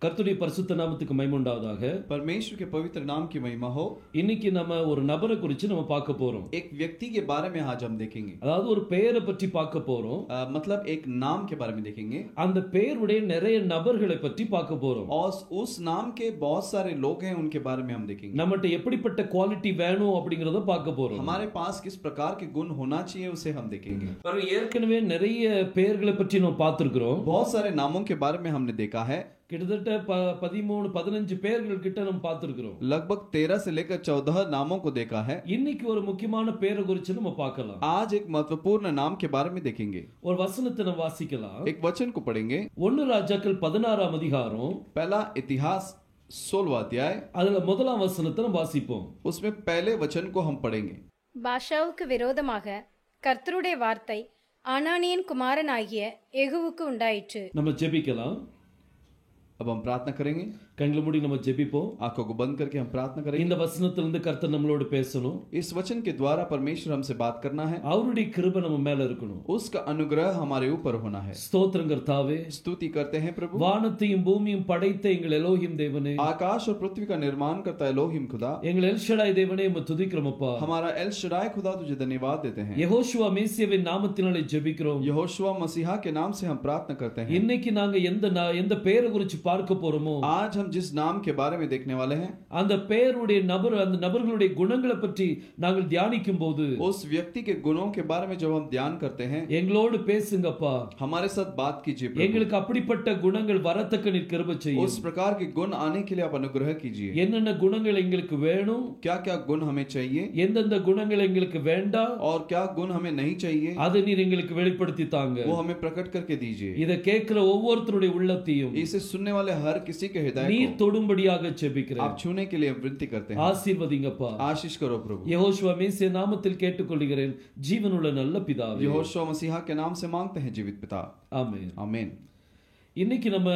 கர்த்தருடைய பரிசுத்த நாமத்துக்கு மகிமை உண்டாவதாக. परमेश्वर के पवित्र नाम की महिमा हो। இன்னைக்கு நம்ம ஒரு நபரை குறித்து நம்ம பார்க்க போறோம். एक व्यक्ति के बारे में आज हम देखेंगे, அதாவது ஒரு பெயரை பற்றி பார்க்க போறோம். मतलब एक नाम के बारे में देखेंगे, அந்த பெயருடைய நிறைய நபர்களை பற்றி பார்க்க போறோம். और उस नाम के बहुत सारे लोग हैं, उनके बारे में हम देखेंगे। நம்மட்ட எப்படிப்பட்ட குவாலிட்டி வேணும் அப்படிங்கறத பார்க்க போறோம். हमारे पास किस प्रकार के गुण होना चाहिए उसे हम देखेंगे। पर ஏற்கனவே நிறைய பெயர்களை பற்றி நம்ம பார்த்திருக்கிறோம். बहुत सारे नामों के बारे में हमने देखा है, கிட்டத்தட்ட 13-15 பெயர்கள் கிட்ட நம்ம பார்த்திருக்கிறோம். लगभग 13 से लेकर 14 नामों को देखा है। இன்னைக்கு ஒரு முக்கியமான பெயரை குறித்து நம்ம பார்க்கலாம். आज एक महत्वपूर्ण नाम के बारे में देखेंगे। ஒரு வசனத்தை நம்ம வாசிக்கலாம். एक वचन को पढ़ेंगे, 1 ராஜாக்கள் 16ஆம் அதிகாரம், पहला इतिहास 16वां अध्याय, அதுல முதலாம் வசனத்தை நம்ம வாசிப்போம். उसमें पहले वचन को हम पढ़ेंगे। பாஷாவுக்கு விரோதமாக கர்த்தருடைய வார்த்தை அனானியின் குமாரனாகிய யெகூவுக்கு உண்டாயிற்று. நம்ம ஜெபிக்கலாம். अब हम प्रार्थना करेंगे, கண்களை மூடி நம்ம ஜெபிப்போம். आंखों को बंद करके हम प्रार्थना करेंगे। இந்த வசனத்திலிருந்து கர்த்தர் நம்மளோடு பேசணும். इस वचन के द्वारा परमेश्वर हमसे बात करना है, அவருடைய கிருபை நம்ம மேல இருக்கணும். उसका अनुग्रह हमारे ऊपर होना है। ஸ்தோத்திரம் கர்த்தாவே, स्तुति करते हैं प्रभु। வானத்தையும் பூமியும் படைத்த எங்கள் எலோஹிம் தேவனே, आकाश और पृथ्वी का निर्माण करता है एलोहिम खुदा, எங்கள் எல்ஷடாய் தேவனே உம்மை துதிக்கிறோம் அப்பா. हमारा एल शडाई खुदा तुझे धन्यवाद देते हैं। யெகோஷுவா மேசியாவின் நாமத்தினாலே ஜெபிக்கிறோம். यहोशुआ मसीहा के नाम से हम प्रार्थना करते हैं। இன்னைக்கு நாங்க எந்த பெயரை குறித்து பார்க்க போறோமோ, आज हम जिस नाम के बारे में देखने वाले हैं, அந்த பெயருடைய அந்த நபர்களுடைய குணங்களை பற்றி நாங்கள் தியானிக்கும் போது उस व्यक्ति के गुणों के बारे में जब हम ध्यान करते हैं, எங்களோடு பேசுங்கப்பா. हमारे साथ बात कीजिए प्रभु। எங்களுக்கு அப்படிப்பட்ட குணங்கள் வரத்தக்க நீர் கிருபை செய்யும். उस प्रकार के गुण आने के लिए आप अनुग्रह कीजिए। என்னென்ன குணங்கள் எங்களுக்கு வேணும், क्या क्या गुण हमें चाहिए, எந்தெந்த குணங்கள் எங்களுக்கு வேண்டாம், और क्या गुण हमें नहीं चाहिए, அதை நீர் எங்களுக்கு வெளிப்படுத்தி தாங்க. वो हमें प्रकट करके दीजिए। இதை கேட்கிற ஒவ்வொருத்தருடைய உள்ளத்தையும் इसे सुनने वाले हर किसी के हृदय நீர் को தொடும்படியாக ஜெபிக்கிறேன். आप छूने के लिए विनती करते हैं। ஆசீர்வதிங்கப்பா. आशीष करो प्रभु। யெகோஷுவா மேசியா நாமத்தில் கேட்டுக்கொள்கிறேன் ஜீவனுள்ள நல்ல பிதாவே. यहोशुआ मसीहा के नाम से मांगते हैं जीवित पिता, ஆமென். आमीन। இன்னைக்கு நம்ம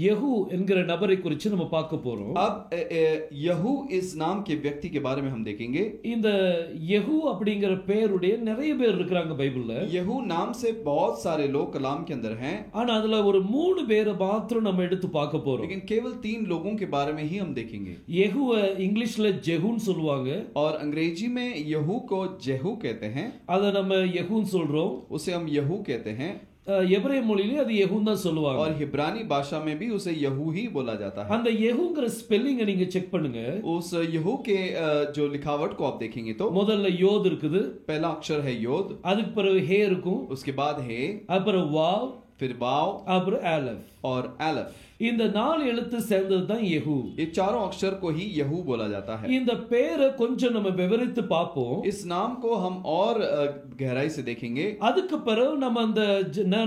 யெகூ என்கிற நபரை குறித்து நம்ம பார்க்க போறோம். अब यहू इस नाम के व्यक्ति के बारे में हम देखेंगे। இந்த யெகூ அப்படிங்கிற பெயருடைய நிறைய பேர் இருக்காங்க பைபிள்ல. यहू नाम से बहुत सारे लोग कलाम के अंदर हैं, ஆனா அதுல ஒரு 3 பேரை மாத்திரம் நம்ம எடுத்து பார்க்க போறோம். लेकिन केवल 3 लोगों के बारे में ही हम देखेंगे। யெகூவ இங்கிலீஷ்ல ஜெஹூன்னு சொல்லுவாங்க, और अंग्रेजी में यहू को जेहू कहते हैं, அத நம்ம யெகூன்னு சொல்றோம். उसे हम यहू कहते हैं, எபிரேய மொழியில அது யெகூன்னு தான் சொல்லுவாங்க. और हिब्रानी भाषा में भी उसे यहू ही बोला जाता है। அந்த யெகூங்கிற ஸ்பெல்லிங்கை நீங்க செக் பண்ணுங்க. उस यहू के जो लिखावट को आप देखेंगे तो முதல்ல யோத் இருக்குது, पहला अक्षर है योद, அதுக்கு பிறகு ஹே இருக்கும், उसके बाद है, அப்புறம் வாவ், फिर वाव அப்புறம் ஆலஃப். और एलफ। இந்த 4 எழுத்து சேர்ந்தது தான் யெகூ. ये चारों अक्षर को ही यहू बोला जाता है। இந்த பேரை கொஞ்சம் நம்ம விவரித்து பார்ப்போம். इस नाम को हम और गहराई से देखेंगे। அதுக்கு பிறகு நம்ம அந்த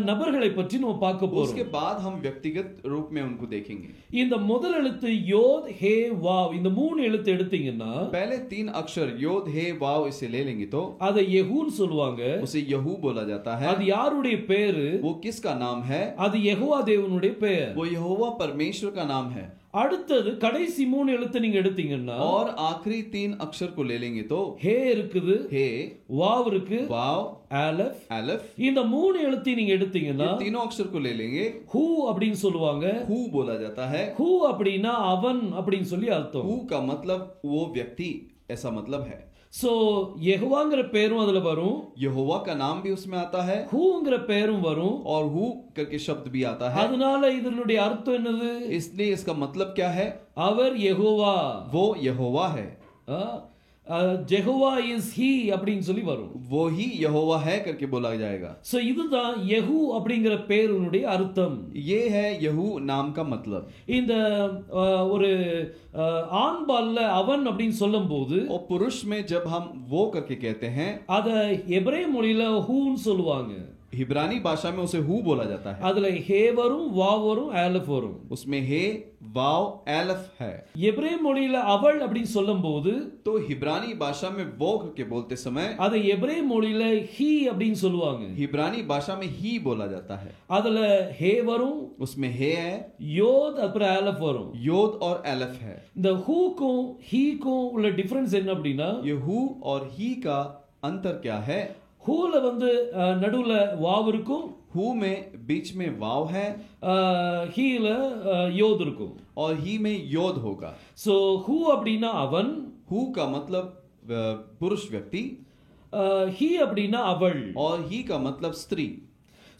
நபர்களை பற்றி நம்ம பார்க்க போறோம். उसके बाद हम व्यक्तिगत रूप में उनको देखेंगे। இந்த முதல் எழுத்து யோத் ஹே வாவ், இந்த 3 எழுத்து எடுத்தீங்கன்னா पहले 3 अक्षर योद हे वाव इसे ले लेंगे तो அதை யெகூன்னு சொல்லுவாங்க. उसे यहू बोला जाता है। அது யாருடைய பேரு? वो किसका नाम है? அது யெகோவா தேவனுடைய பெயர். वो यहोवा परमेश्वर का नाम है। அடுத்தது கடைசி 3 எழுத்து நீங்க எடுத்தீங்கன்னா और आखिरी 3 अक्षर को ले लेंगे तो ஹே இருக்குது, हे, வாவ் இருக்கு, वाव, ஆலஃப். एलफ। இந்த 3 எழுத்தை நீங்க எடுத்தீங்கன்னா ये तीनों अक्षर को ले लेंगे, ஹூ அப்படின்னு சொல்லுவாங்க. हू बोला जाता है। ஹூ அப்படின்னா அவன் அப்படின்னு சொல்லி அர்த்தம். हू का मतलब वो व्यक्ति, ऐसा मतलब है। சோ யெகோவாங்கிற பேரும் அதுல வரும், यहोवा का नाम भी उसमें आता है, ஹூங்கிற பேரும் வரும். और हू करके शब्द भी आता है। அதனால இதனுடைய அர்த்தம் என்னது? इसलिए इसका मतलब क्या है? அவர் யெகோவா, वो यहोवा है, ஜெகோவா இஸ் ஹி அப்படின்னு சொல்லி வரும். वो ही यहोवा है करके बोला जाएगा। சோ இதுதான் யெகூ அப்படிங்கிற பேருனுடைய அர்த்தம். ये है यहू नाम का मतलब। இந்த ஒரு ஆண்பால்ல அவன் அப்படின்னு சொல்லும்போது और पुरुष में जब हम वो करके कहते हैं, அத எபிரேய மொழியில ஹூன்னு சொல்லுவாங்க. हिब्रानी भाषा में उसे हू बोला जाता है। அதுல ஹே வரும், வாவ் வரும், ஆலஃப் வரும். उसमें हे, वाव, एलफ है। எபிரேய மொழியில அவள் அப்படின்னு சொல்லும்போது तो हिब्रानी भाषा में वो करके बोलते समय அதை எபிரேய மொழியில ஹி அப்படின்னு சொல்லுவாங்க. हिब्रानी भाषा में ही बोला जाता है। அதுல ஹே வரும், उसमें हे है, யோத் அப்புறம் ஆலஃப் வரும். योद और एलफ है। இந்த ஹூக்கும் ஹீக்கும் உள்ள டிஃபரன்ஸ் என்ன அப்படின்னா, ये हू और ही का अंतर क्या है? ஹூல வந்து நடுவுல வாவ் இருக்கும், हु में बीच में वाव है ஹீல யோத் இருக்கும். और ही में योद होगा. சோ ஹூ அப்படின்னா அவன், हु का मतलब पुरुष व्यक्ति ஹீ அப்படின்னா அவள், और ही का मतलब स्त्री.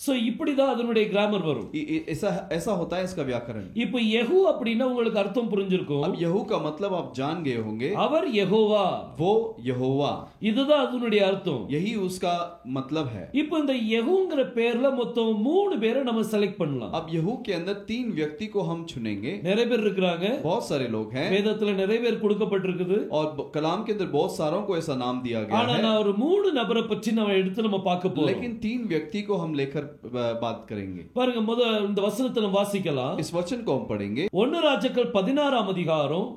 சோ இப்படிதான் அதனுடைய கிராமர் வரும். ऐसा ऐसा होता है इसका व्याकरण. இப்போ யெகூ அப்படின்னா உங்களுக்கு அர்த்தம் புரிஞ்சிருக்கும். अब यहू का मतलब आप जान गए होंगे. அவர் யெகோவா, वो यहोवा, இதுதான் அதனுடைய அர்த்தம். यही उसका मतलब है. இப்போ இந்த யெகூங்கிற பேர்ல மொத்தம் 3 பேரை நம்ம செலக்ட் பண்ணலாம். अब यहू के अंदर 3 व्यक्ति को हम चुनेंगे. நிறைய பேர் இருக்காங்க, बहुत सारे लोग हैं, வேதத்துல நிறைய பேர் கொடுக்கப்பட்டிருக்குது. और कलाम के अंदर बहुत सारों को ऐसा नाम दिया गया ஆனா है. நான் ஒரு 3 நபரை பற்றி நம்ம எடுத்து நம்ம பார்க்க போறோம். लेकिन 3 व्यक्ति को हम लेकर बात करेंगे. பாருங்க, முதல்ல இந்த வசனத்தை நம்ம வாசிக்கலாம். इस वचन को हम पढ़ेंगे. 1 ராஜாக்கள் 16ஆம் அதிகாரம்,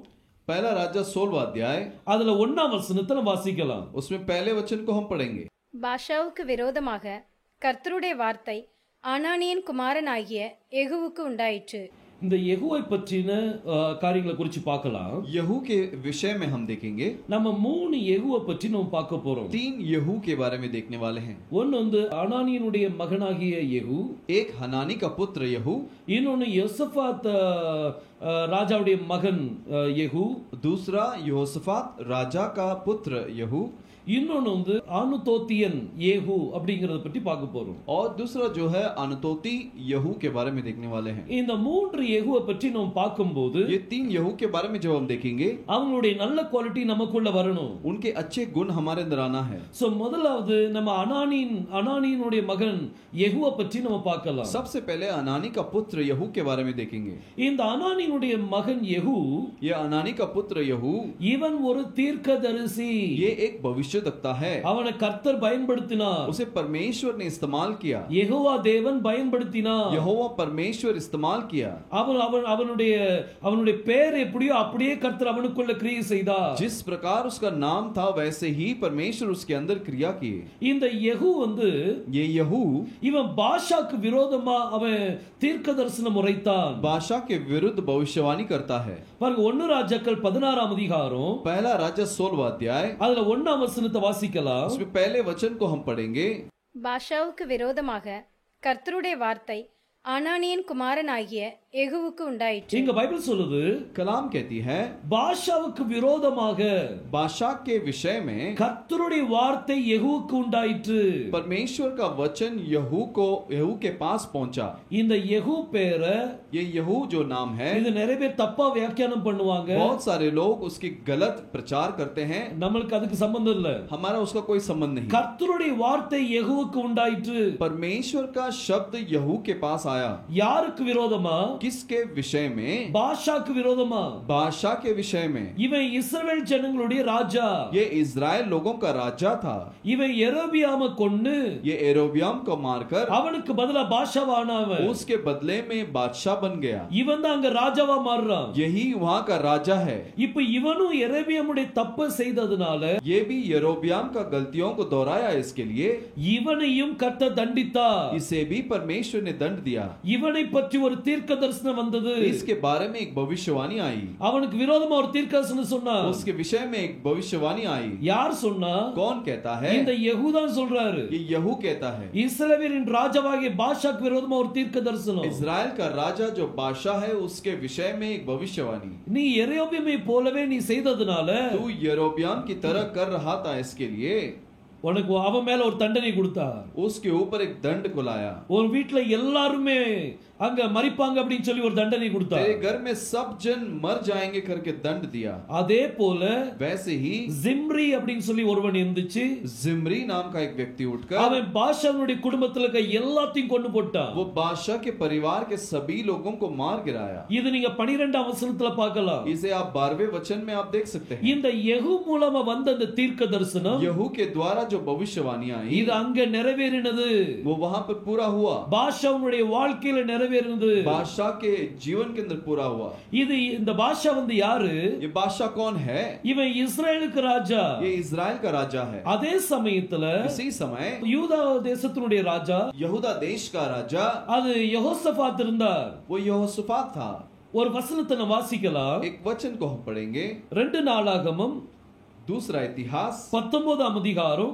पहला राजा 16वां अध्याय, அதுல 1ஆம் வசனத்தை நம்ம வாசிக்கலாம். उसमें पहले वचन को हम पढ़ेंगे. பாஷாவுக்கு விரோதமாக கர்த்தருடைய வார்த்தை ஆனானியின் குமாரனாகிய யெகூவுக்கு உண்டாயிற்று. இந்த யெகூவை பற்றின காரியங்களை குறித்து பார்க்கலாம். यहू के विषय में हम देखेंगे. நம்ம 3 யெகூவை பற்றி நம்ம பார்க்க போறோம். 3 यहू के बारे में देखने वाले हैं. ஒன்னு வந்து அனானியினுடைய மகனாகிய யெகூ, एक हनानी का पुत्र यहू, இன்னொன்னு யோசபாத் ராஜாவுடைய மகன் யெகூ, दूसरा यहोशफात राजा का पुत्र यहू, இன்னொன்னு வந்து ஆனுதோத்தியன் யேஹூ அப்படிங்கறத பற்றி பார்க்க போறோம். और दूसरा जो है अनतोती यहू के बारे में देखने वाले हैं. இந்த 3 யெகூவை பற்றி நாம் பார்க்கும்போது ये 3 यहू के बारे में जब हम देखेंगे, அவங்களுடைய நல்ல குவாலிட்டி நமக்குள்ள வரணும். उनके अच्छे गुण हमारे अंदर आना है. சோ முதலாவது நம்ம அனானியினுடைய மகன் யெகூவை பற்றி நம்ம பார்க்கலாம். सबसे पहले अनानी का पुत्र यहू के बारे में देखेंगे. இந்த அனானியினுடைய மகன் யெகூ, ये अनानी का पुत्र यहू, இவன் ஒரு தீர்க்கதரிசி. ये एक भविष्यद्वक्ता है. அவனை கர்த்தர் பயன்படுத்தினார். उसे परमेश्वर ने इस्तेमाल किया. யெகோவா தேவன் பயன்படுத்தினார். यहोवा परमेश्वर इस्तेमाल किया. அவனுடைய பெயர் எப்படியோ அப்படியே கர்த்தர் அவனுக்குள்ள கிரியை செய்தார். जिस प्रकार उसका नाम था वैसे ही परमेश्वर उसके अंदर क्रिया किए. இந்த யெகூ வந்து ये यहू இவன் பாஷாக்கு விரோதமா அவன் தீர்க்க தரிசனம் உரைத்தான். बादशाह के विरुद्ध भविष्यवाणी करता है. பாருங்க, 1 ராஜாக்கள் 16ஆம் அதிகாரம், पहला राजा 16वां अध्याय, அதுல 1ஆம் வசனத்தை வாசிக்கலாம். उसमें पहले वचन को हम पढ़ेंगे. பாஷாவுக்கு விரோதமாக கர்த்தருடைய வார்த்தை ஆனானியின் குமாரனாகிய யெகூவுக்கு உண்டாயிற்று. இங்க பைபிள் சொல்லுது, कलाम कहती है பாஷாவுக்கு விரோதமாக बादशाह के विषय में கர்த்தருடைய வார்த்தை யெகூவுக்கு உண்டாயிற்று. परमेश्वर का वचन यहू के पास पहुंचा. இந்த யெகூ பேரை ये यहू जो नाम है, இது நிறைய பேர் தப்பா வியாக்கியானம் பண்ணுவாங்க. बहुत सारे लोग उसकी गलत प्रचार करते हैं. நம்மளுக்கு அதுக்கு சம்பந்தம் இல்ல. हमारा उसका कोई संबंध नहीं. கர்த்தருடைய வார்த்தை யெகூவுக்கு உண்டாயிற்று. परमेश्वर का शब्द यहू के पास आया. யாருக்கு விரோதமா? किसके विषय में? பாஷாக்கு விரோதமா. बादशाह के विषय में. இவன் இஸ்ரவேல் ஜனங்களுடைய ராஜா. ये इजराइल लोगों का राजा था. இவன் எரோபியாமை கொன்னு ये एरोबियाम को मारकर அவனுக்கு பதிலா பாஷாவானவன். उसके बदले में बादशाह बन गया. இவன் தான் அங்க ராஜாவா மாறுறான். यही वहां का राजा है. இப்போ இவனும் எரோபியாமுடைய தப்பை செய்ததனால ये भी यरोबियाम का गलतियों को दोहराया. इसके लिए இவனையும் கர்த்தர் தண்டித்தார். इसे भी परमेश्वर ने दंड दिया. இவனை பற்றி ஒரு தீர்க்க தரிசனம் வந்தது. इसके बारे में एक भविष्यवाणी आई. அவனுக்கு விரோதமா ஒரு தீர்க்க தரிசனம் சொன்னார். उसके विषय में एक भविष्यवाणी आई. யார் சொன்னா? कौन कहता है? இந்த யெகூ தான் சொல்றாரு. ये यहू कहता है. இஸ்ரவேலின் ராஜாவாகிய பாஷாக்கு விரோதமா ஒரு தீர்க்க தரிசனம். इजराइल का राजा जो बादशाह है उसके विषय में एक भविष्यवाणी. நீ எரோபியாமை போலவே நீ செய்ததனால तू यरोबियाम की तरह कर रहा था. इसके लिए உனக்கு அவன் மேல ஒரு தண்டனை கொடுத்தார். उसके ऊपर एक दंड को लाया. ஒரு வீட்ல எல்லாருமே அங்க மரிப்பாங்க அப்படின்னு சொல்லி ஒரு தண்டனை கொடுத்தார். तेरे घर में सब जन मर जाएंगे करके दंड दिया. அதே போல वैसे ही ஜிம்ரி அப்படின்னு சொல்லி ஒருவன் இருந்துச்சு. जिम्री नाम का एक व्यक्ति उठकर அவன் பாஷாவுடைய குடும்பத்துல இருக்க எல்லாத்தையும் கொண்டு போட்டான். वो बादशाह के परिवार के सभी लोगों को मार गिराया. இது நீங்க 12ஆம் வசனத்துல பார்க்கலாம். इसे आप 12वें वचन में आप देख सकते हैं. இந்த யெகூ மூலமா வந்த அந்த தீர்க்க தரிசனம் यहू के द्वारा जो भविष्यवाणी आई இது அங்க நிறைவேறினது. वो वहां पर पूरा हुआ. பாஷாவுடைய வாழ்க்கையில நிறைவேறினது. बादशाह के जीवन के अंदर पूरा हुआ. இது இந்த பாஷா வந்து யாரு? ये बादशाह कौन है? இவன் இஸ்ரேலுக்கு ராஜா. ये इजराइल का राजा है. அதே சமயத்துல इसी समय யூதா தேசத்தினுடைய ராஜா यहूदा देश का राजा அது யெகோசபாத் இருந்தார். वो यहोशफात था. ஒரு வசனத்தை நம்ம வாசிக்கலாம். एक वचन को हम पढ़ेंगे. 2 நாளாகமம் दूसरा इतिहास 19ஆம் அதிகாரம்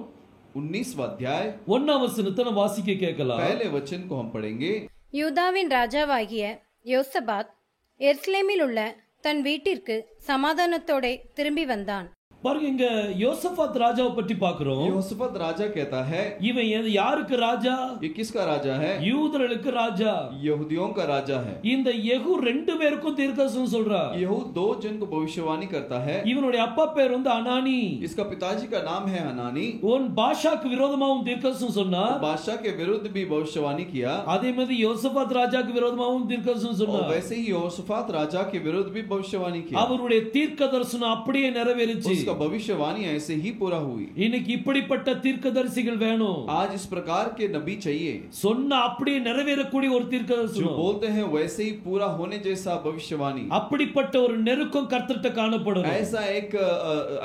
19वां अध्याय 1ஆம் வசனத்தை நம்ம வாசிக்க கேட்கலாம். पहले वचन को हम पढ़ेंगे। யூதாவின் ராஜாவாகிய யோசபாத் எருசலேமில் உள்ள தன் வீட்டிற்கு சமாதானத்தோடே திரும்பி வந்தான். பாருங்க, இங்க யோசபாத் ராஜாவை பற்றி பார்க்கிறோம். यहोशापात राजा कहता है, இவன் யாருக்கு ராஜா? ये किसका राजा है? யூதர்களுக்கு ராஜா, यहूदियों का राजा है। இந்த யெகூ ரெண்டு பேருக்கும் தீர்க்கதரிசனம் சொல்றார். यहू दो जन को भविष्यवाणी करता है। இவனுடைய அப்பா பேர் அனானி. इसका पिताजी का नाम है हनानी। உன் பாஷாக்கு விரோதமாவும் தீர்க்கதரிசனம் சொன்னார். बादशाह के विरुद्ध भी भविष्यवाणी किया। அதே மாதிரி யோசபாத் ராஜாக்கு விரோதமாவும் தீர்க்கதரிசனம் और சொன்னார். वैसे ही यहोशापात राजा के विरुद्ध भी भविष्यवाणी किया। அவருடைய தீர்க்கதரிசனம் அப்படியே நிறைவேறிச்சு. उसका भविष्यवाणी ऐसे ही पूरा हुई। இன்னைக்கு இப்படிப்பட்ட தீர்க்கதரிசிகள் வேணும். आज इस प्रकार के नबी चाहिए, சொன்ன அப்படியே நிறைவேறக்கூடிய ஒரு जो தீர்க்கதரிசனம். बोलते हैं वैसे ही पूरा होने जैसा भविष्यवाणी। அப்படிப்பட்ட ஒரு நெருக்கம் கர்த்தர்ட்ட காணப்படும்.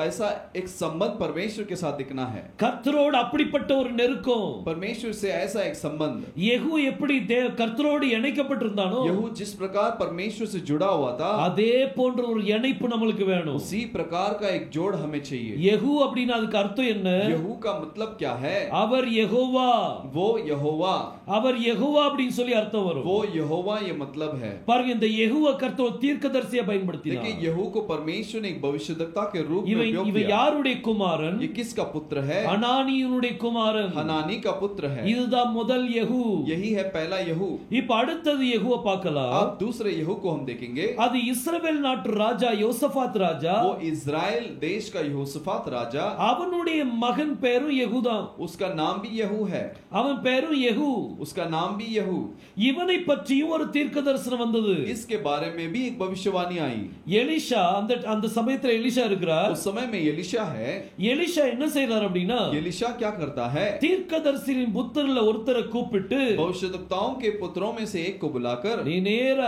ऐसा एक संबंध परमेश्वर के साथ दिखना है। கர்த்தரோடு அப்படிப்பட்ட ஒரு நெருக்கம். परमेश्वर से ऐसा एक संबंध। யெகூ எப்படி கர்த்தரோடு இணைக்கப்பட்டிருந்தானோ, यहू जिस प्रकार परमेश्वर से जुड़ा हुआ था, அதே போன்ற ஒரு இணைப்பு நம்மளுக்கு வேணும். उसी प्रकार का एक जोड़ हमें चाहिए। யெகூ அப்படினா அதுக்கு அர்த்தம் என்ன? यहू का मतलब क्या है? அவர் யெகோவா. वो यहोवा। அவர் யெகோவா அப்படினு சொல்லி அர்த்தம் வரும். वो यहोवा ये मतलब है। பாருங்க, இந்த யெகூவை கர்த்தர் தீர்க்கதரிசியா பயன்படுத்தினார். देखिए, यहू को परमेश्वर ने एक भविष्यद्वक्ता के रूप में उपयोग இவன் किया। யாருடைய குமாரன்? ये किसका पुत्र है? அனானியுடைய குமாரன். हनानी का पुत्र है। இதுதான் முதல் யெகூ. यही है पहला यहू। இப்ப அடுத்தது யெகூவை பார்க்கலாம். अब दूसरे यहू को हम देखेंगे। அது இஸ்ரவேல் நாட்டு ராஜா யோசபாத் ராஜா. वो इजराइल देश का यहोशापात राजा। அவனுடைய மகன் பேரும் யெகூதான். उसका नाम भी यहू है। அவன் பேரும் யெகூ. उसका नाम भी यहू। இவனை பற்றியும் ஒரு தீர்க்கதரிசனம் வந்தது. इसके बारे में भी एक भविष्यवाणी आई। எலிஷா அந்த சமயத்துல எலிஷா இருக்கிறார். उस समय में एलिशा है। எலிஷா என்ன செய்றார் அப்படின்னா, एलिशा क्या करता है? தீர்க்கதரிசியின் புத்திரர்ல ஒருத்தரை கூப்பிட்டு, भविष्यद्वक्ताओं के पुत्रों में से एक को बुलाकर, நீ நேர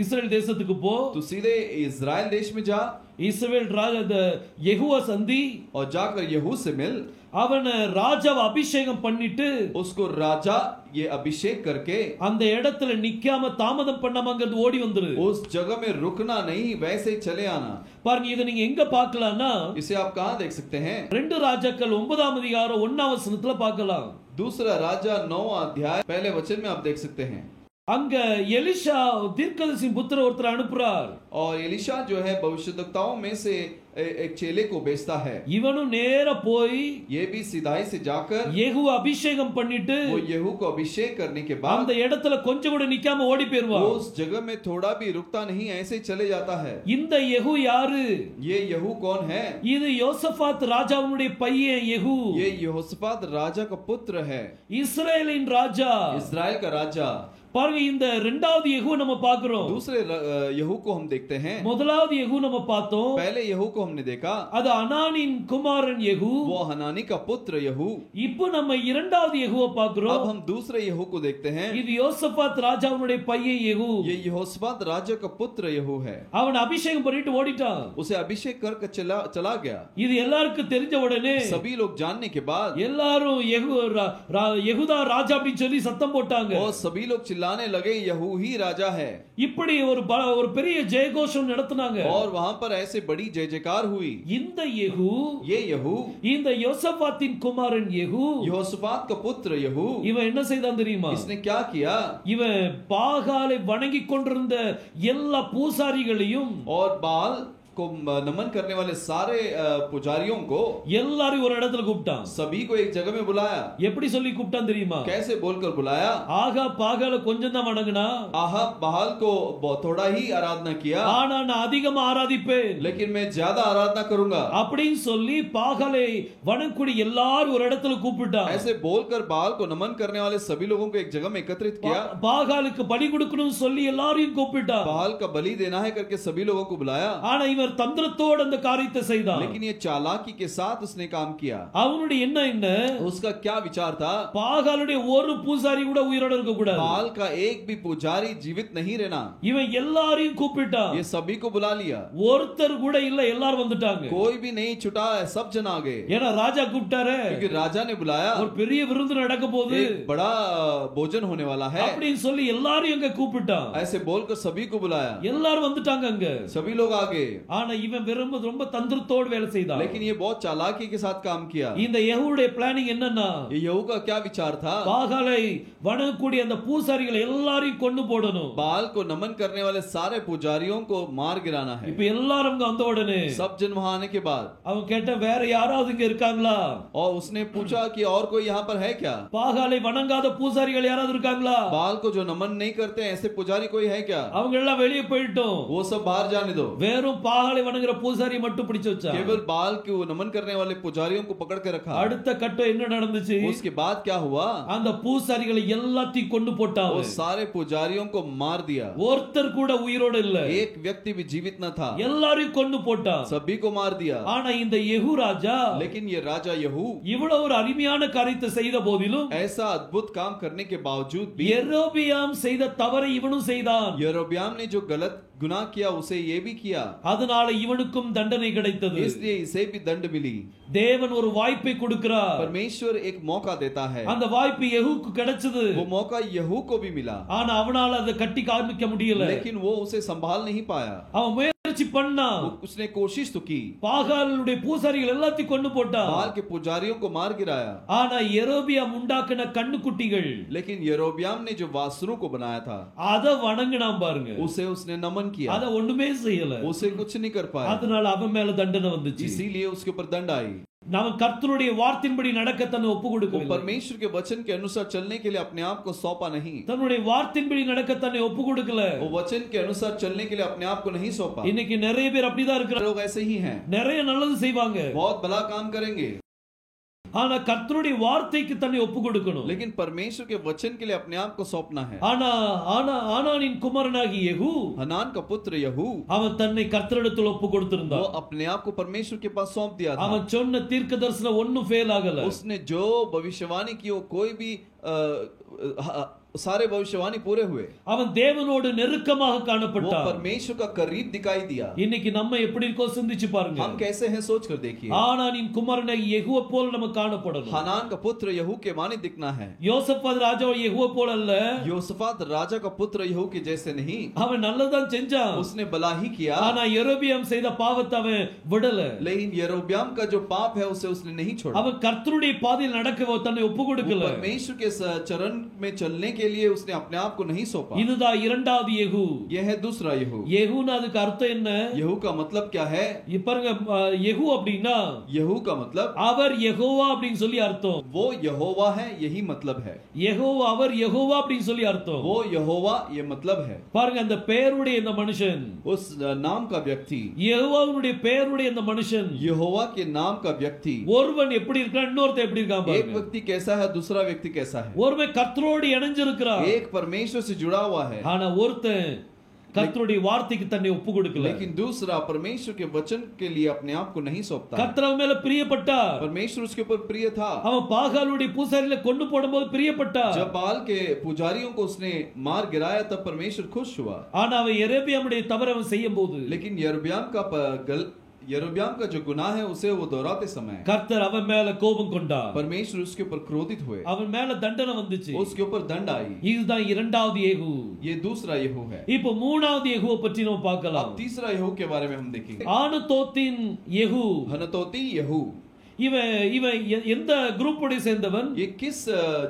இஸ்ரேல் தேசத்துக்கு போ, तू सीधे इजराइल देश में जा இஸ்ரவேல் ராஜா யெகூவை சந்தி, और जाकर यहू से मिल। அவனை ராஜாவை அபிஷேகம் பண்ணிட்டு, उसको राजा ये अभिषेक करके அந்த இடத்துல நிக்காம தாமதம் பண்ணாம அங்க ஓடி வந்துரு. उस जगह में रुकना नहीं, वैसे ही चले आना। பாருங்க, இதை நீங்க எங்க பார்க்கலாம்னா, इसे आप कहां देख सकते हैं? 2 ராஜாக்கள் 9ஆம் அதிகாரம் 1ஆம் வசனத்துல பார்க்கலாம். दूसरा राजा 9वां अध्याय पहले वचन में आप देख सकते हैं। அங்க எலிஷா தீர்க்கதரிசியின் புத்திர ஒருத்தர் அனுப்புறார். और एलिशा जो है भविष्यद्वक्ताओं में से एक चेले को भेजता है। இவனும் நேர போய் ये भी सीधाई से जाकर யெகூ அபிஷேகம் பண்ணிட்டு, वो यहू को अभिषेक करने के बाद அந்த இடத்துல கொஞ்சம் கூட நிக்காம ஓடி போயிருவான். उस जगह में थोड़ा भी रुकता नहीं, ऐसे ही चले जाता है। இந்த யெகூ யாரு? ये यहू कौन है? இது யோசபாத் ராஜாவுடைய பையன் யெகூ. ये यहोशापात राजा का पुत्र है, இஸ்ரவேலின் ராஜா. इजराइल का राजा। பாருங்க, இந்த இரண்டாவது யெகூ நம்ம பார்க்கிறோம். दूसरे यहू को हम देखते हैं। முதலாவது யெகூ நம்ம பார்த்தோம், पहले यहू को हमने देखा, அது அனானின் குமாரன் யெகூ. वो हनानी का पुत्र यहू। இப்போ நம்ம இரண்டாவது யெகூவை अब பார்க்கிறோம். हम दूसरे यहू को देखते हैं। இது யோசபாத் ராஜாவுடைய பையன் யெகூ. ये यहोशापात राजा का पुत्र यहू है। அவன் அபிஷேகம் பண்ணிட்டு ஓடிட்டான். उसे अभिषेक कर चला गया। இது எல்லாருக்கும் தெரிஞ்ச உடனே सभी लोग जानने के बाद எல்லாரும் யெகூதா ராஜா அப்படின்னு சொல்லி சத்தம் போட்டாங்க. और सभी लोग चिल्लाने लगे, यहू ही राजा है। இப்படி ஒரு பெரிய ஜெயகோஷம் நடத்துனாங்க. और वहां पर ऐसे बड़ी जय जयकार हुई। இந்த யெகூ, ये यहू, இந்த யோசபாத்தின் குமாரன் யெகூ, यहोशापात का पुत्र यहू, இவன் என்ன செய்தான் தெரியுமா? इसने क्या किया? இவன் பாகாலை வணங்கி கொண்டிருந்த எல்லா பூசாரிகளையும் और बाल को नमन करने वाले सारे पुजारियों को எல்லாரையும் ஒரு இடத்துல கூப்பிட்டான். सभी को एक जगह में बुलाया। எப்படி சொல்லி கூப்பிட்டான் தெரியுமா? कैसे बोलकर बुलाया? ஆகா பாகால கொஞ்சம் தான் வணங்குனா, आहब बाल को थोड़ा ही आराधना किया, ஆனா நான் அதிகமா ஆராதிப்பேன், लेकिन मैं ज्यादा आराधना करूंगा அப்படின்னு சொல்லி பாகாலை வணங்கக்கூடிய எல்லாரும் ஒரு இடத்துல கூப்பிட்டான். ऐसे बोलकर बाल को नमन करने वाले सभी लोगों को एक जगह में एकत्रित किया। பாகாலுக்கு பலி கொடுக்கணும்னு சொல்லி எல்லாரையும் கூப்பிட்டான். बाल का बलि देना है करके सभी लोगों को बुलाया। ஆனா இவர் தந்திரத்தோடு அந்த காரியத்தை செய்தான். लेकिन ये चालाकी के साथ उसने काम किया। அவனுடைய எண்ணம் என்ன? उसका क्या विचार था? பாகாலுடைய ஒரு பூசாரி கூட உயிரோட இருக்க கூடாது. बाल का एक भी पुजारी जीवित नहीं रहना। இவன் எல்லாரையும் கூப்பிட்டான். ये सभी को बुला लिया। ஒருத்தர் கூட இல்ல, எல்லாரும் வந்துட்டாங்க. कोई भी नहीं छुटा, सब जन आ गए। ஏன்னா ராஜா கூப்பிட்டாரு, क्योंकि राजा ने बुलाया, ஒரு பெரிய விருந்து நடக்க போகுது, एक बड़ा भोजन होने वाला है, அப்படின்னு சொல்லி எல்லாரையும் அங்க கூப்பிட்டான். ऐसे बोलकर सभी को बुलाया। எல்லாரும் வந்துட்டாங்க. அங்க सभी लोग आ गए। ஆனா இவன் ரொம்ப தந்திரத்தோடு வேலை செய்தான். लेकिन ये बहुत चालाकी के साथ काम किया. இந்த யெகூவுடைய பிளானிங் என்னன்னா, ये यहू का क्या विचार था? பாகாலை வணங்கக்கூடிய அந்த பூசாரிகளை எல்லாரையும் கொன்னு போடணும். बाल को नमन करने वाले सारे पुजारियों को मार गिराना है. இப்ப எல்லாரும் அங்க வந்த உடனே सब जन वहां आने के बाद அவன் கேட்ட வேற யாராவது இங்க இருக்காங்களா? और उसने पूछा कि और कोई यहाँ पर है क्या? பாகாலை வணங்காத பூசாரிகள் யாராவது இருக்காங்களா? बाल को जो नमन नहीं करते ऐसे पुजारी कोई है क्या? அவங்க எல்லாம் வெளியே போயிட்டோம். वो सब बाहर जाने दो. வெறும் பாகாலை வணங்குற பூசாரியை மட்டும் பிடிச்சு வச்சா. केवल बाल को नमन करने वाले पुजारियों को पकड़ के रखा. அடுத்த கட்டம் என்ன நடந்துச்சு? उसके बाद क्या हुआ? அந்த பூசாரிகளை எல்லாத்தையும் கொண்டு போட்டான். वो सारे पुजारियों को मार दिया. ஒருத்தர் கூட உயிரோட இல்ல. एक व्यक्ति भी जीवित न था. எல்லாரையும் கொண்டு போட்டான். सभी को मार दिया. ஆனா இந்த யெகூ ராஜா, लेकिन ये राजा यहू இவ்வளவு ஒரு அருமையான காரியத்தை செய்த போதிலும் ऐसा अद्भुत काम करने के बावजूद भी யெரொபெயாம் செய்த தவறை இவனும் செய்தான். यरोब्याम ने जो गलत गुनाह किया उसे ये भी किया. அதனால இவனுக்கும் தண்டனை கிடைத்தது. इसलिए इसे भी दंड मिली. தேவன் ஒரு வாய்ப்பை கொடுக்கிறார். परमेश्वर एक मौका देता है. அந்த வாய்ப்பு யெகூக்கு கிடைச்சது. वो मौका यहू को भी मिला. ஆனா அவனால அதை கட்டி காமிக்க முடியல. लेकिन वो उसे संभाल नहीं पाया. அவன் முயற்சி பண்ணான். उसने कोशिश तो की. பாகாலுடைய பூசாரிகள் எல்லாத்தையும் கொண்டு போட்டான். बाल के पुजारियों को मार गिराया. ஆனா யெரொபெயாம் உண்டாக்கின கண்ணுக்குட்டிகள், लेकिन यरोब्याम ने जो वासरू को बनाया था அத வணங்கினான் பாருங்க. उसे उसने नमन किया. அத ஒண்ணுமே செய்யல. उसे कुछ नहीं कर पाया. அதனால அவன் மேல தண்டனை வந்துச்சு. इसीलिए उसके ऊपर दंड आई. நாம் கர்த்தருடைய வார்த்தையின்படி நடக்க தன்னை ஒப்பு वो கொடுக்கவில்லை. परमेश्वर के वचन के अनुसार चलने के लिए अपने आप को सौंपा नहीं. தன்னுடைய வார்த்தையின்படி நடக்க தன்னை ஒப்பு கொடுக்கல. वो वचन के अनुसार चलने के लिए अपने आप को नहीं सौंपा. இன்னைக்கு நிறைய பேர் அப்படிதான் இருக்கிறாங்க. लोग ऐसे ही हैं. நிறைய நல்லது செய்வாங்க. बहुत भला काम करेंगे. ஆனா கர்த்தருடைய வார்த்தைக்கு தன்னை ஒப்பு கொடுக்கணும். लेकिन परमेश्वर के वचन के लिए अपने आप को सौंपना है. ஆனானின் குமாரனாகிய யெகூ, हनान का पुत्र यहू, அவன் தன்னை கர்த்தரிடத்தில் ஒப்பு கொடுத்திருந்தான். वो अपने आप को परमेश्वर के पास सौंप दिया था. அவன் சொன்ன தீர்க்க தரிசனம் ஒண்ணும் ஃபெயில் ஆகல. उसने जो भविष्यवाणी की वो कोई भी सारे भविष्यवाणी पूरे हुए. அவன் தேவனோடு நெருக்கமாக वो காணப்பட்டான். परमेश्वर का करीब दिखाई दिया. இன்னைக்கு நம்ம எப்படி இருக்கோ சிந்திச்சு பாருங்க. हम कैसे हैं सोच कर देखिए. ஆனானின் குமாரனாகிய யெகூவை போல நம்ம காணப்படணும். हनान का पुत्र यहू के माने दिखना है. யோசபாத் ராஜா யெகூவை போல அல்ல. योसफात राजा का पुत्र यहू के जैसे नहीं. அவன் நல்லதான் செஞ்சான். उसने भला ही किया. ஆனா யெரொபெயாம் செய்த பாவத்தை அவன் விடல. लेकिन यरोब्याम का जो पाप है उसे उसने नहीं छोड़ा. அவன் கர்த்தருடைய பாதையில் நடக்க தன்னை ஒப்பு கொடுக்கல. परमेश्वर के चरण में चलने के लिए उसने अपने आप को नहीं सौंपा. இதுதான் இரண்டாவது யெகூ. यह है दूसरा यहू. யெகூனா அதுக்கு அர்த்தம் என்ன? यहू का मतलब क्या है? பாருங்க, யெகூ அப்படின்னா यहू का मतलब அவர் யெகோவா அப்படின்னு சொல்லி அர்த்தம். वो यहोवा है, यही मतलब है. யெகோவா, அவர் யெகோவா அப்படின்னு சொல்லி அர்த்தம். वो यहोवा ये मतलब है. பாருங்க, அந்த பெயருடைய இந்த மனுஷன், उस नाम का व्यक्ति, யெகோவாவுடைய பெயருடைய இந்த மனுஷன், यहोवा के नाम का व्यक्ति, ஒருவன் எப்படி இருக்கான், இன்னொருத்தன் எப்படி இருக்கான் एक பாருங்க. व्यक्ति कैसा है, दूसरा व्यक्ति कैसा है. ஒருவன் கர்த்தரோடு இணைஞ்சிருக்கிறான். एक परमेश्वर से जुड़ा हुआ है. ஆனா ஒருத்தன் கர்த்தருடைய வார்த்தைக்கு தன்னை ஒப்பு கொடுக்கல. लेकिन दूसरा परमेश्वर के वचन के लिए अपने आप को नहीं सौंपता. கர்த்தர் அவன் மேல பிரியப்பட்டார். परमेश्वर उसके ऊपर प्रिय था. அவன் பாகாலுடைய பூசாரிகளை கொண்டு போடும்போது பிரியப்பட்டார். जब बाल के पुजारियों को उसने मार गिराया तब परमेश्वर खुश हुआ. ஆனா அவன் யெரொபெயாமுடைய தவறை அவன் செய்யும்போது, लेकिन यरोब्याम का जो गुनाह है उसे वो दोहराते समय கர்த்தர் அவன் மேல கோபம் கொண்டார். परमेश्वर उसके ऊपर क्रोधित हुए. அவன் மேல தண்டனை வந்துச்சு. उसके ऊपर दंड आई. இதுதான் இரண்டாவது யெகூ. ये दूसरा यहू है. இப்போ மூணாவது யெகூவை பற்றி நம்ம பார்க்கலாம். अब तीसरा यहू के बारे में हम देखेंगे. ஆனதோத்தின் யெகூ, हनतोती यहू, இவன் எந்த குரூப்போட சேர்ந்தவன்? ये किस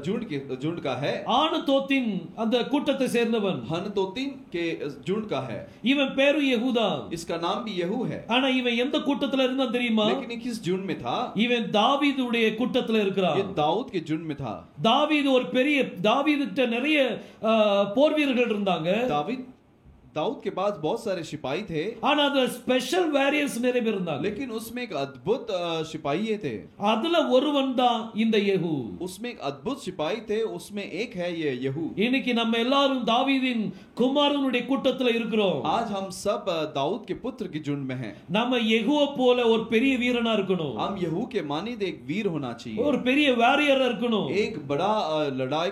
झुंड का है? ஆனதோத்தின் அந்த கூட்டத்தை சேர்ந்தவன். हनतोतीन के झुंड का है. இவன் பேரு யெகூதா. इसका नाम भी यहू है. ஆனா இவன் எந்த கூட்டத்துல இருந்தான் தெரியுமா? लेकिन ये किस झुंड में था? இவன் தாவீதுடைய கூட்டத்துல இருக்கிறான். ये दाऊद के झुंड में था. தாவீதுகிட்ட நிறைய போர் வீரர்கள் இருந்தாங்க. दाऊद के पास बहुत सारे सिपाही थे. ஆனா அதுல ஸ்பெஷல் வாரியர்ஸ் நிறைய பேர் இருந்தாங்க. लेकिन उसमें एक अद्भुत सिपाही थे. அதுல ஒருவன் தான் இந்த யெகூ. उसमें एक अद्भुत सिपाही थे. उसमें एक है ये यहू. இன்னைக்கு நம்ம எல்லாரும் தாவீதின் குமாரனுடைய கூட்டத்துல இருக்கிறோம். आज हम सब दाऊद के पुत्र की झुंड में हैं. நம்ம யெகூவை போல ஒரு பெரிய வீரனா இருக்கணும். हम यहू के मानिंद एक वीर होना चाहिए. ஒரு பெரிய வாரியரா இருக்கணும். एक बड़ा लड़ाई,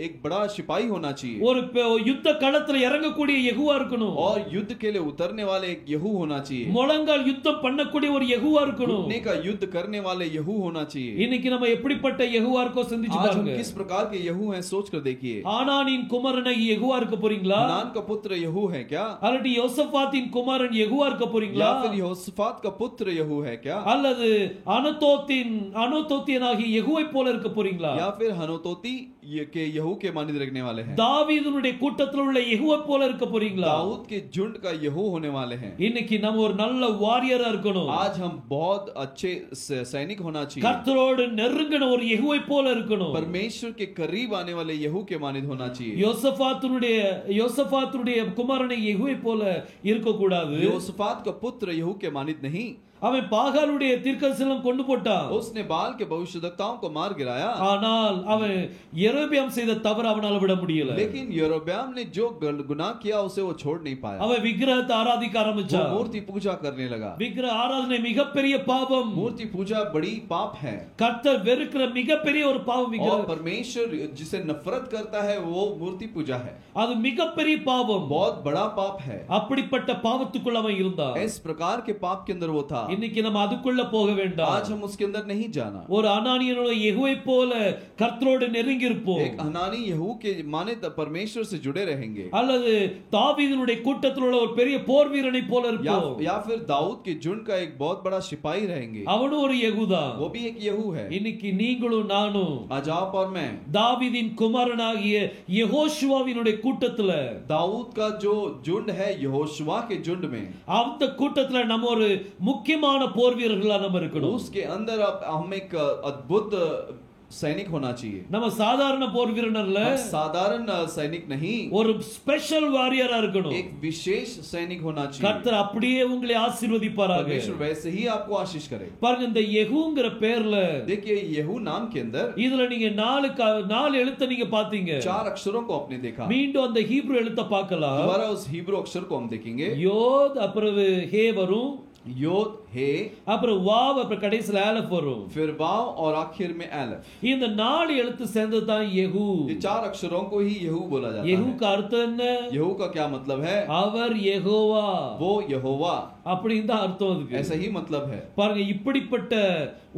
एक बड़ा सिपाही होना चाहिए. ஒரு யுத்த களத்துல இறங்கக்கூடிய யெகூ யெகூவா இருக்கணும். और युद्ध के लिए उतरने वाले एक यहू होना चाहिए, முழங்கால் யுத்தம் பண்ணக்கூடிய ஒரு யெகூவா இருக்கணும். घुटने का युद्ध करने वाले यहू होना चाहिए। இன்னைக்கு நம்ம எப்படிப்பட்ட யெகூவா இருக்கோ சிந்திச்சு आज हम பாருங்க. किस प्रकार के यहू हैं सोच कर देखिए। ஆனானின் குமாரனாகிய யெகூவா இருக்க போறீங்களா? हनान का पुत्र यहू है क्या, அல்லது யோசபாத்தின் குமாரன் யெகூவா இருக்க போறீங்களா? या फिर यहोशाफात का पुत्र यहू है क्या, அல்லது அனதோத்தியனாகிய யெகூவை போல இருக்க போறீங்களா? या फिर हनोतोती के यहू के मानित रखने वाले हैं, தாவீதுனுடைய கூட்டத்தில் உள்ள யெகூவை போல இருக்க போறீங்களா? दाऊद के झुंड का यहू होने वाले हैं। இன்னைக்கு நம்ம ஒரு நல்ல வாரியரா இருக்கணும். आज हम बहुत अच्छे सैनिक होना चाहिए, கர்த்தரோடு நெருங்கின ஒரு யெகூவை போல இருக்கணும். परमेश्वर के करीब आने वाले यहू के मानित होना चाहिए। யோசபாத்துடைய குமாரனை யெகூவை போல இருக்க கூடாது. यहोशाफात का पुत्र यहू के मानित नहीं, அவன் பாகாலுடைய தீர்க்கதரிசனம் கொண்டு போட்டான். उसने बाल के भविष्यद्वक्ताओं को मार गिराया, ஆனால் அவன் யெரொபெயாம் செய்த தவறு அவனால விட முடியல. लेकिन यरोब्याम ने जो गुनाह किया उसे वो छोड़ नहीं पाया। அவன் விக்கிரகத்தை ஆராதிக்க वो ஆரம்பிச்சான். मूर्ति पूजा करने लगा। விக்கிரக ஆராதனை மிகப்பெரிய பாவம். मूर्ति पूजा बड़ी पाप है, கர்த்தர் வெறுக்கிற மிகப்பெரிய ஒரு பாவம் और விக்கிரகம். परमेश्वर जिसे नफरत करता है वो मूर्ति पूजा है, அது மிகப்பெரிய பாவம். बहुत बड़ा पाप है। அப்படிப்பட்ட பாவத்துக்குள்ள அவன் இருந்தான். इस प्रकार के पाप के अंदर वो था। இன்னைக்கு நம்ம அதுக்குள்ள போக வேண்டாம். आज हम उसके अंदर नहीं जाना। ஒரு அனானியனோட யெகூவை போல கர்த்தரோடு நெருங்கி இருப்போம். एक हनानी यहू के माने परमेश्वर से जुड़े रहेंगे, அல்லது தாவீதுனுடைய கூட்டத்தில் உள்ள ஒரு பெரிய போர் வீரனை போல இருப்போம். या फिर दाऊद के झुंड का एक बहुत बड़ा सिपाही रहेंगे, அவனும் ஒரு யெகூதான். वो भी एक यहू है। இன்னைக்கு நீங்களும் நானும் आज आप और मैं தாவீதின் குமாரனாகிய யெகோஷுவாவினுடைய கூட்டத்துல, दाऊद का जो झुंड है यहोशुआ के झुंड में, அந்த கூட்டத்துல நம்ம ஒரு முக்கியமான போர் வீரர்களா நம்ம இருக்கணும். उसके अंदर अब हम एक अद्भुत सैनिक होना चाहिए। நம்ம சாதாரண போர் வீரன் அல்ல, हम साधारण सैनिक नहीं, ஒரு ஸ்பெஷல் வாரியரா இருக்கணும். एक विशेष सैनिक होना चाहिए। கர்த்தர் அப்படியே உங்களை ஆசீர்வதிப்பாராக. परमेश्वर वैसे ही आपको आशीष करे। பாருங்க, இந்த யெகூங்கிற பேர்ல देखिए यहू नाम के अंदर இதுல நீங்க நாலு எழுத்தை நீங்க பாத்தீங்க. 4 अक्षरों को आपने देखा। மீண்டும் அந்த ஹீப்ரு எழுத்தை பார்க்கலாம். दोबारा उस हिब्रू अक्षर को हम देखेंगे। யோத், அப்புறம் ஹே வரும், योद हे, அப்புறம் வாவ், அப்புறம் கடைசில ஆலப் வரும். फिर वाव और आखिर में एलफ। இந்த 4 எழுத்து சேர்ந்தது தான் யெகூ. ये 4 अक्षरों को ही यहू बोला जाता யெகூ है। का அர்த்தம் என்ன? यहू का क्या मतलब है? அவர் யெகோவா, वो यहोवा, அப்படின்னு தான் அர்த்தம் அதுக்கு. ऐसा ही मतलब है। பாருங்க, இப்படிப்பட்ட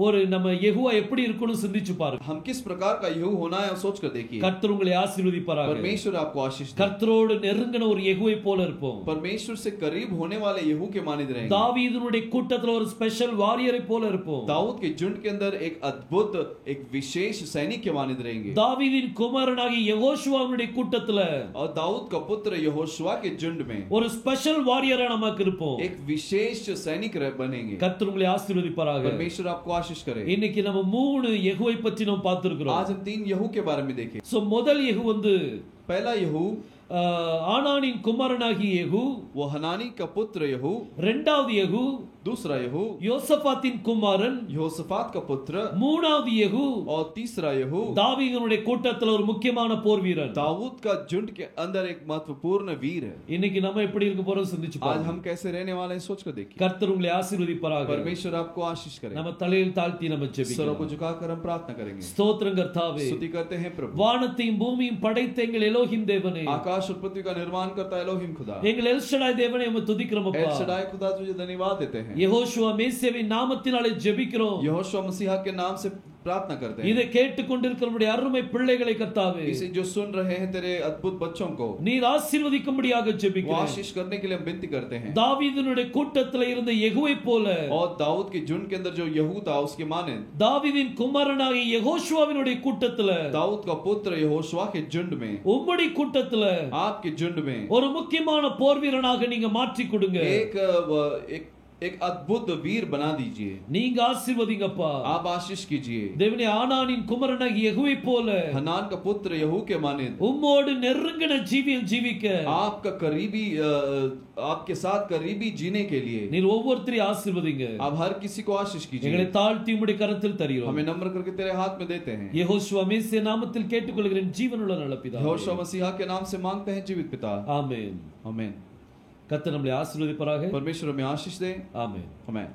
ஒரு நம்ம யெகோவா எப்படி இருக்கணும் சிந்திச்சு பாருங்க. हम किस प्रकार का यहू होना है सोच कर देखिए। கர்த்தர் உங்களை ஆசீர்வதிப்பாராக. परमेश्वर आपको आशीष दे। கர்த்தரோடு நெருங்கின ஒரு யெகோவை போல இருப்போம். परमेश्वर से करीब होने वाले यहू के मानित रहेंगे। தாவீதுனுடைய கூட்டத்துல ஒரு ஸ்பெஷல் வாரியரை போல இருப்போம். दाऊद के झुंड के अंदर एक अद्भुत एक विशेष सैनिक के मानित रहेंगे। தாவீதின் குமாரனாகிய யெகோஷுவாவினுடைய கூட்டத்துல और दाऊद का पुत्र यहोशुआ के झुंड में ஒரு ஸ்பெஷல் வாரியரா நமக்கு இருப்போம். एक विशेष सैनिक बनेंगे। கர்த்தர் உங்களை ஆசீர்வதிப்பாராக. परमेश्वर आपको आशीष करे। இன்னைக்கு நம்ம 3 யெகோவை பற்றி நம்ம பார்த்திருக்கிறோம். आज हम 3 यहू के बारे में देखें। சோ முதல் யெகூ வந்து पहला यहू ஆனானின் குமாரனாகிய யெகூ, वो हनानी का पुत्र यहू। இரண்டாவது யெகூ दूसरा यहू யோசபாத்தின் குமாரன், यहोशाफात का पुत्र। மூணாவது யெகூ और तीसरा यहू தாவீதுனுடைய கூட்டத்துல ஒரு முக்கியமான போர் வீரன். दाऊद का झुंड के अंदर एक महत्वपूर्ण वीर है। இன்னைக்கு நம்ம எப்படி இருக்க போறோம் சிந்திச்சு आज பாருங்க. हम कैसे रहने वाले हैं सोच कर देखिए। கர்த்தர் உங்களை ஆசீர்வதிப்பாராக. परमेश्वर आपको आशीष करे। நம்ம தலையில் தாழ்த்தி நம்ம सरों ஜெபிக்கலாம். को झुकाकर हम प्रार्थना करेंगे। ஸ்தோத்திரம் கர்த்தாவே. स्तुति करते हैं प्रभु। வானத்தையும் பூமியும் படைத்த எங்கள் எலோஹிம் தேவனே, आकाश और पृथ्वी का निर्माण करता है एलोहिम खुदा। எங்கள் எல்ஷடாய் தேவனே, உம்மை துதிக்கிறோம் एल அப்பா. शडाई खुदा तुझे धन्यवाद देते हैं। யெகோஷுவா மேசியாவின் நாமத்தினாலே ஜெபிக்கிறோம். यहोशुआ मसीहा के नाम से प्रार्थना करते हैं। இதை கேட்டுக்கொண்டிருக்கிறவருடைய அருமை பிள்ளைகளை கர்த்தாவே, इसे जो सुन रहे हैं तेरे अद्भुत बच्चों को நீர் ஆசீர்வதிக்கும்படியாக वो ஜெபிக்கிறேன். आशीष करने के लिए हम विनती करते हैं। தாவீதுனுடைய கூட்டத்தில் இருந்த யெகூவை போல और दाऊद के झुंड के अंदर जो यहू था उसके माने தாவீதின் குமாரனாகிய யெகோஷுவாவினுடைய கூட்டத்துல, दाऊद का पुत्र यहोशुआ के झुंड में, உம்முடைய கூட்டத்துல आपके झुंड में ஒரு முக்கியமான போர் வீரனாக நீங்க மாற்றி கொடுங்க. एक अद्भुत वीर बना दीजिए। நீங்க ஆசீர்வதிங்கப்பா. आप आशीष कीजिए। தேவனே, ஆனானின் குமாரனாகிய யெகூவை போல हनान का पुत्र यहू के माने உம்மோடு நெருங்கின ஜீவியம் ஜீவிக்க आपका करीबी आपके साथ करीबी जीने के लिए நீர் ஒவ்வொருத்தரையும் ஆசீர்வதிங்க. आप हर किसी को आशीष எங்களை कीजिए। தாழ்த்தி உம்முடைய கரத்தில் தருகிறோம். हमें नम्र करके तेरे हाथ में देते हैं। யெகோஷுவா மேசியா நாமத்தில் கேட்டுக்கொள்கிறேன் ஜீவனுள்ள நல்ல பிதாவே. यहोशुआ मसीहा के नाम से मांगते हैं जीवित पिता। ஆமென். आमीन। கர்த்தர் நம்மை ஆசீர்வதிப்பாராக. परमेश्वर हमें आशीष दे। ஆமென். आमीन।